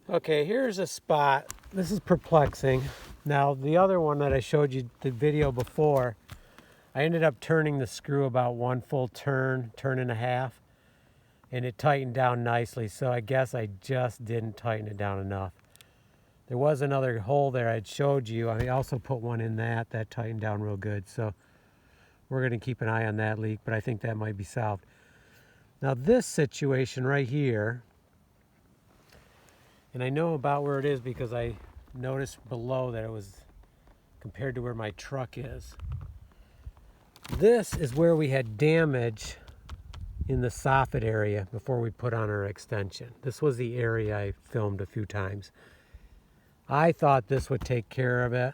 Okay, here's a spot. This is perplexing. Now, the other one that I showed you the video before, I ended up turning the screw about one full turn and a half, and it tightened down nicely. So I guess I just didn't tighten it down enough. There was another hole there I'd showed you. I also put one in that tightened down real good. So we're going to keep an eye on that leak, but I think that might be solved. Now this situation right here, and I know about where it is because I noticed below that it was compared to where my truck is. This is where we had damage in the soffit area before we put on our extension. This was the area I filmed a few times. I thought this would take care of it,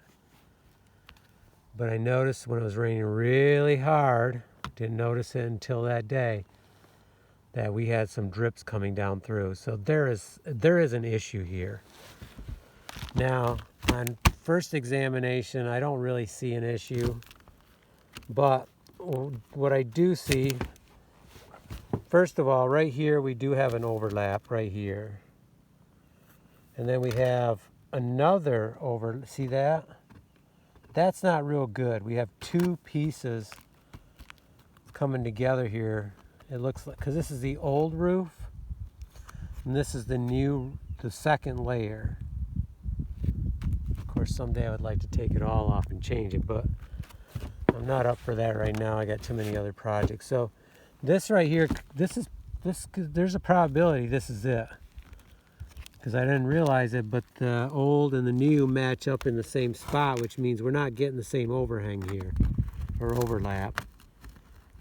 but I noticed when it was raining really hard, didn't notice it until that day, that we had some drips coming down through. So there is an issue here. Now, on first examination, I don't really see an issue, but what I do see, first of all, right here we do have an overlap right here. And then we have another see that? That's not real good. We have two pieces coming together here. It looks like, because this is the old roof, and this is the second layer. Of course, someday I would like to take it all off and change it, but I'm not up for that right now. I got too many other projects. So this right here, there's a probability this is it, because I didn't realize it, but the old and the new match up in the same spot, which means we're not getting the same overhang here, or overlap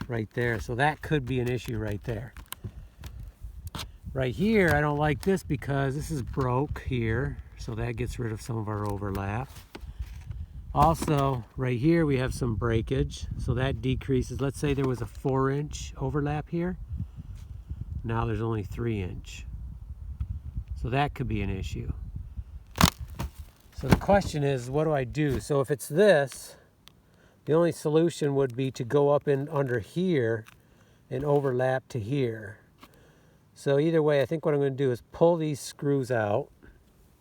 right there. So that could be an issue right there. Right here, I don't like this because this is broke here, so that gets rid of some of our overlap. Also, right here we have some breakage, so that decreases. Let's say there was a 4-inch overlap here. Now there's only 3-inch. So that could be an issue. So the question is, what do I do? So if it's this, the only solution would be to go up in under here and overlap to here. So either way, I think what I'm going to do is pull these screws out,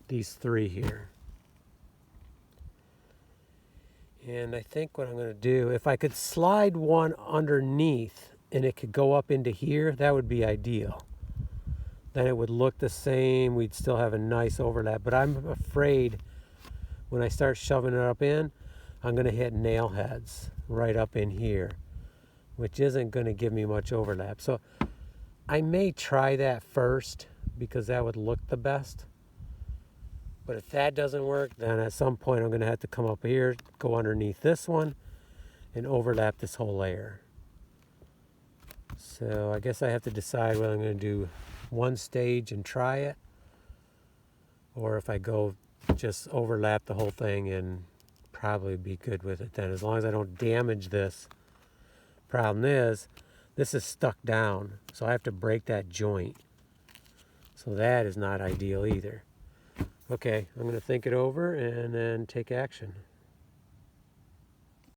these 3 here. And I think what I'm going to do, if I could slide one underneath and it could go up into here, that would be ideal. Then it would look the same. We'd still have a nice overlap. But I'm afraid when I start shoving it up in, I'm going to hit nail heads right up in here, which isn't going to give me much overlap. So I may try that first because that would look the best. But if that doesn't work, then at some point I'm going to have to come up here, go underneath this one, and overlap this whole layer. So I guess I have to decide whether I'm going to do one stage and try it, or if I go just overlap the whole thing and probably be good with it then, as long as I don't damage this. Problem is, this is stuck down, so I have to break that joint. So that is not ideal either. Okay, I'm going to think it over and then take action.